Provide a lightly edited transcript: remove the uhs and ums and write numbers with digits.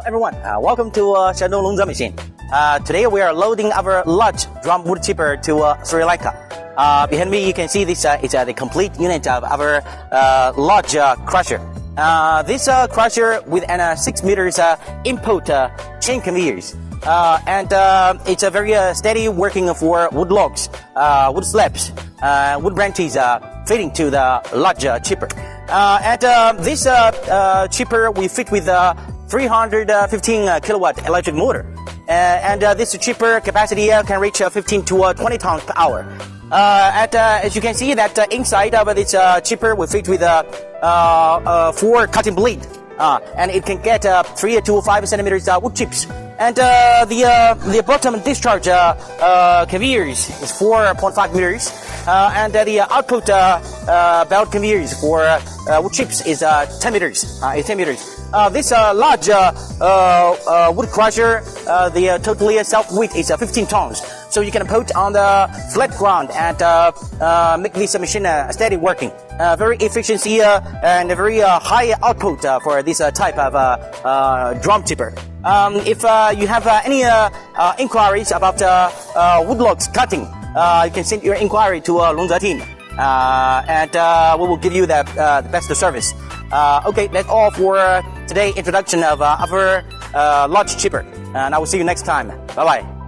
everyone, welcome to Shandong Longzhe machine. Today we are loading our large drum wood chipper to Sri Lanka. Behind me you can see this is the complete unit of our large crusher. This crusher with an 6 meters input chain conveyors. And it's a very steady working for wood logs, wood slabs, wood branches fitting to the large chipper. This chipper we fit with 315 kilowatt electric motor, and this chipper capacity can reach 15 to 20 tons per hour. As you can see that inside of this chipper we fit with 4 cutting blade, and it can get 3 to 5 centimeters wood chips. And the bottom discharge conveyors is 4.5 meters, and the output belt conveyors for wood chips is 10 meters. This large wood crusher, the totally self-weight is 15 tons. So you can put on the flat ground and make this machine steady working. Very efficiency and very high output for this type of drum chipper. If you have any inquiries about wood logs cutting, you can send your inquiry to Longzhe team, and we will give you the best service. Okay, that's all for today's introduction of our large chipper, and I will see you next time. Bye bye.